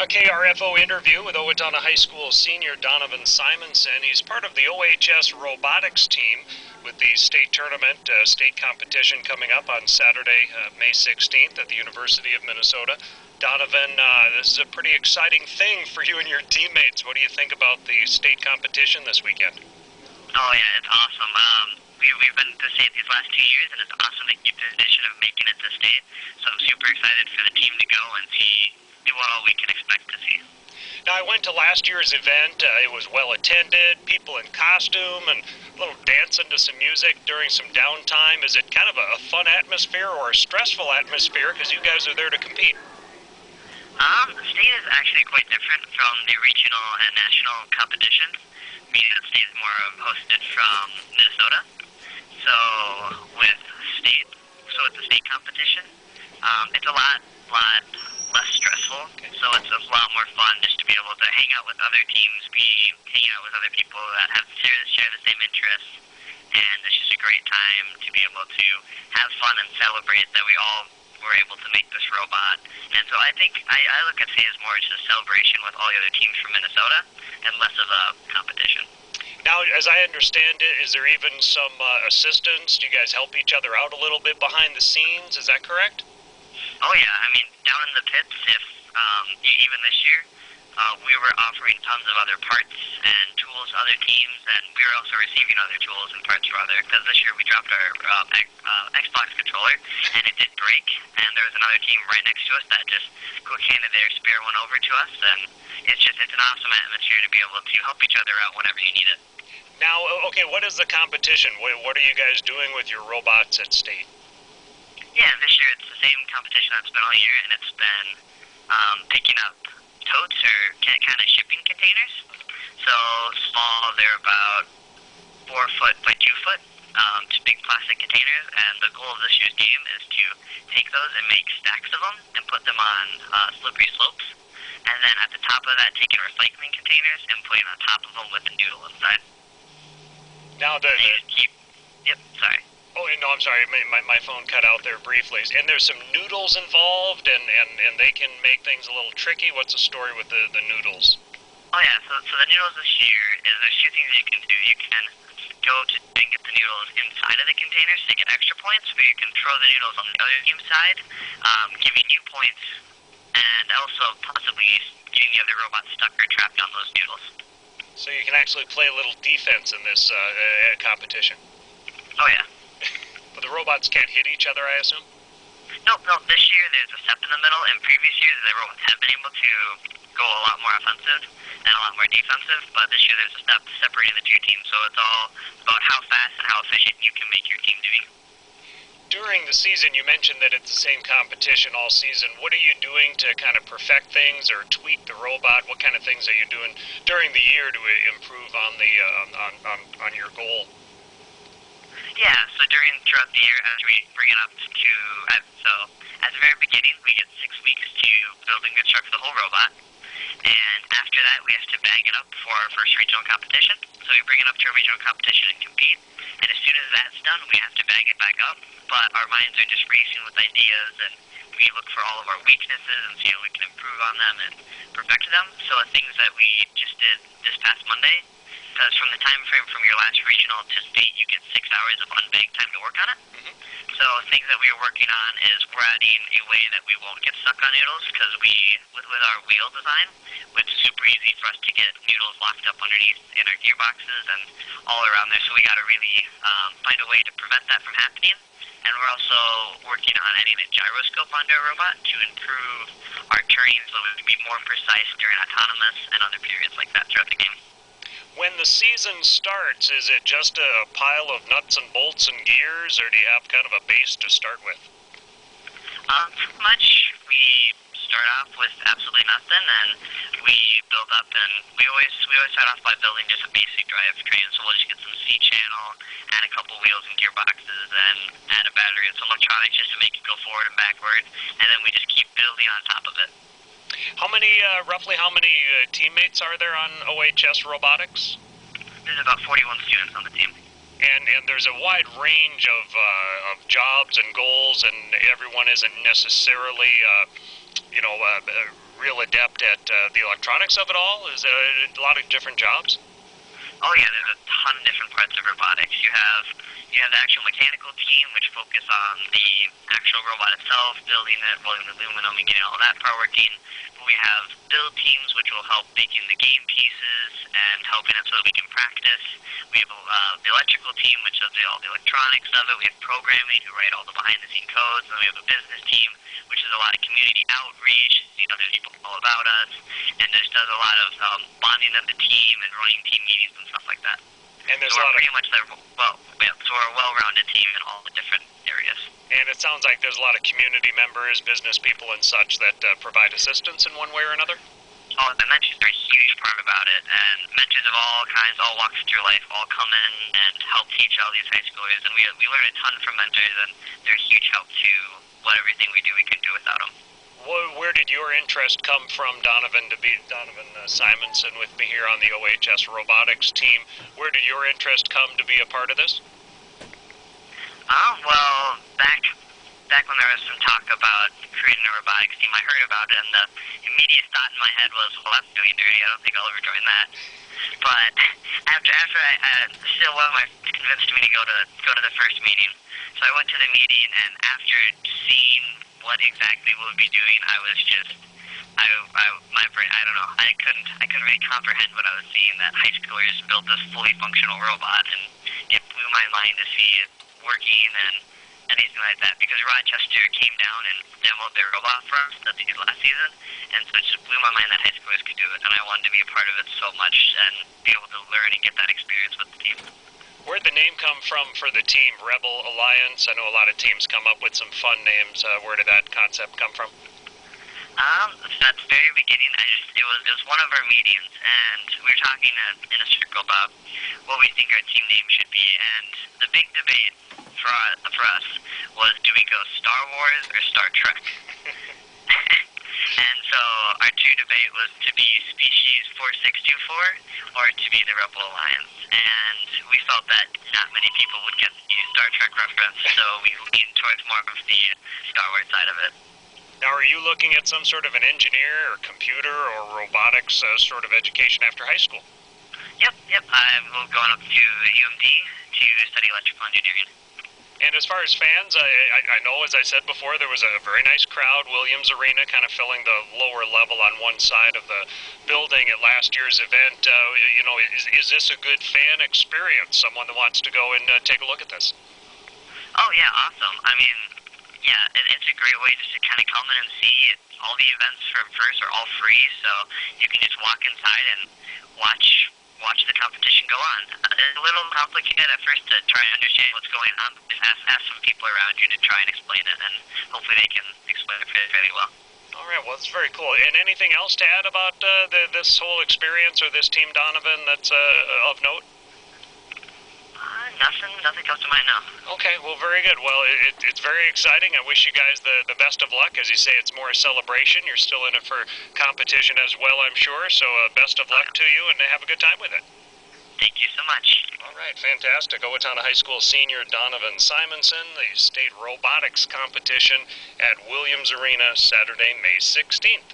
KRFO interview with Owatonna High School senior Donovan Simonson. He's part of the OHS Robotics team with the state tournament, state competition coming up on Saturday, May 16th at the University of Minnesota. Donovan, this is a pretty exciting thing for you and your teammates. What do you think about the state competition this weekend? Oh yeah, it's awesome. We've been to state these last 2 years, and it's awesome to keep the tradition of making it to state. So I'm super excited for the team to go and see what all we can expect to see. Now, I went to last year's event. It was well attended, people in costume, and a little dancing to some music during some downtime. Is it kind of a fun atmosphere or a stressful atmosphere because you guys are there to compete? The state is actually quite different from the regional and national competitions. Meaning that state is more hosted from Minnesota. So with the state competition, it's a lot less stressful. So it's a lot more fun just to be able to hang out with other teams, hanging out with other people that share the same interests, and it's just a great time to be able to have fun and celebrate that we all were able to make this robot. And so I think I look at it as more just a celebration with all the other teams from Minnesota and less of a competition. Now, as I understand it, is there even some assistance? Do you guys help each other out a little bit behind the scenes? Is that correct? Oh yeah, I mean, down in the pits, even this year, we were offering tons of other parts and tools to other teams, and we were also receiving other tools and parts for other, because this year we dropped our Xbox controller, and it did break, and there was another team right next to us that just quick-handed their spare one over to us, and it's an awesome atmosphere to be able to help each other out whenever you need it. Now, okay, what is the competition? What are you guys doing with your robots at state? Yeah, this year it's the same competition that's been all year, and it's been picking up totes or kind of shipping containers. So small, they're about 4 foot by 2 foot, big plastic containers, and the goal of this year's game is to take those and make stacks of them and put them on slippery slopes. And then at the top of that, taking recycling containers and putting on top of them with a noodle inside. Now Yep, sorry. Oh, no, I'm sorry. My phone cut out there briefly. And there's some noodles involved, and they can make things a little tricky. What's the story with the noodles? Oh, yeah. So the noodles this year there's 2 things you can do. You can go to and get the noodles inside of the containers to get extra points, or you can throw the noodles on the other team's side, giving you points, and also possibly getting the other robot stuck or trapped on those noodles. So you can actually play a little defense in this competition. Oh, yeah. But the robots can't hit each other, I assume? No. This year there's a step in the middle. In previous years, the robots have been able to go a lot more offensive and a lot more defensive, but this year there's a step separating the 2 teams, so it's all about how fast and how efficient you can make your team to be. During the season, you mentioned that it's the same competition all season. What are you doing to kind of perfect things or tweak the robot? What kind of things are you doing during the year to improve on the on your goal? Yeah, so throughout the year, as we bring it up to, so at the very beginning, we get 6 weeks to build and construct the whole robot, and after that, we have to bag it up for our first regional competition. So we bring it up to a regional competition and compete, and as soon as that's done, we have to bag it back up, but our minds are just racing with ideas, and we look for all of our weaknesses and see how we can improve on them and perfect them. So the things that we just did this past Monday, because from the time frame from your last regional to state, you get 6 hours of unbanked time to work on it. Mm-hmm. So things that we are working on is we're adding a way that we won't get stuck on noodles, because with our wheel design, it's super easy for us to get noodles locked up underneath in our gearboxes and all around there. So we got to really find a way to prevent that from happening. And we're also working on adding a gyroscope onto our robot to improve our turning so we can be more precise during autonomous and other periods like that throughout the game. When the season starts, is it just a pile of nuts and bolts and gears, or do you have kind of a base to start with? Pretty much we start off with absolutely nothing, and we build up, and we always start off by building just a basic drivetrain. So we'll just get some C-channel, add a couple wheels and gearboxes, and add a battery and some electronics just to make it go forward and backward, and then we just keep building on top of it. Roughly how many teammates are there on OHS Robotics? There's about 41 students on the team. And there's a wide range of jobs and goals, and everyone isn't necessarily, real adept at the electronics of it all? Is there a lot of different jobs? Oh yeah, there's a ton of different parts of robotics. You have the actual mechanical team, which focus on the actual robot itself, building it, rolling the aluminum, and getting all that part working. We have build teams, which will help making the game pieces and helping it so that we can practice. We have the electrical team, which does all the electronics of it. We have programming, who write all the behind-the-scenes codes. And then we have a business team, which is a lot of community outreach, seeing other people all about us, and just does a lot of bonding of the team and running team meetings and stuff like that. And there's so a lot pretty much so we're a well-rounded team in all the different areas. And it sounds like there's a lot of community members, business people, and such that provide assistance in one way or another. Oh, the mentors are a huge part about it, and mentors of all kinds, all walks through life, all come in and help teach all these high schoolers, and we learn a ton from mentors, and they're a huge help to what everything we do we can do without them. Where did your interest come from, Donovan, to be Donovan Simonson with me here on the OHS Robotics team? Where did your interest come to be a part of this? Well, back when there was some talk about creating a robotics team, I heard about it, and the immediate thought in my head was, well, that's really dirty. I don't think I'll ever join that. But after still one of my friends convinced me to go to the first meeting. So I went to the meeting, and after seeing what exactly we'll be doing, I was just, my brain, I don't know, I couldn't really comprehend what I was seeing, that high schoolers built this fully functional robot, and it blew my mind to see it working and anything like that, because Rochester came down and demoed their robot for us that they did last season, and so it just blew my mind that high schoolers could do it, and I wanted to be a part of it so much and be able to learn and get that experience with the team. Where'd the name come from for the team, Rebel Alliance? I know a lot of teams come up with some fun names. Where did that concept come from? At the very beginning, it was one of our meetings, and we were talking in a circle about what we think our team name should be, and the big debate for us was, do we go Star Wars or Star Trek? And so our two debate was to be Species 4624 or to be the Rebel Alliance, and we felt that not many people would get the Star Trek reference, so we leaned towards more of the Star Wars side of it. Now, are you looking at some sort of an engineer or computer or robotics sort of education after high school? Yep. I'm going up to UMD to study electrical engineering. And as far as fans, I know, as I said before, there was a very nice crowd. Williams Arena kind of filling the lower level on one side of the building at last year's event. Is this a good fan experience? Someone that wants to go and take a look at this? Oh, yeah, awesome. I mean, yeah, it's a great way just to kind of come in and see it. All the events from first are all free, so you can just walk inside and watch the competition go on. It's a little complicated at first to try and understand what's going on, but just ask some people around you to try and explain it, and hopefully they can explain it fairly well. All right, well, it's very cool. And anything else to add about this whole experience or this team, Donovan, that's of note? Nothing comes to mind now. Okay, well, very good. Well, it's very exciting. I wish you guys the best of luck. As you say, it's more a celebration. You're still in it for competition as well, I'm sure. So best of luck to you, and have a good time with it. Thank you so much. All right, fantastic. Owatonna High School senior Donovan Simonson, the state robotics competition at Williams Arena, Saturday, May 16th.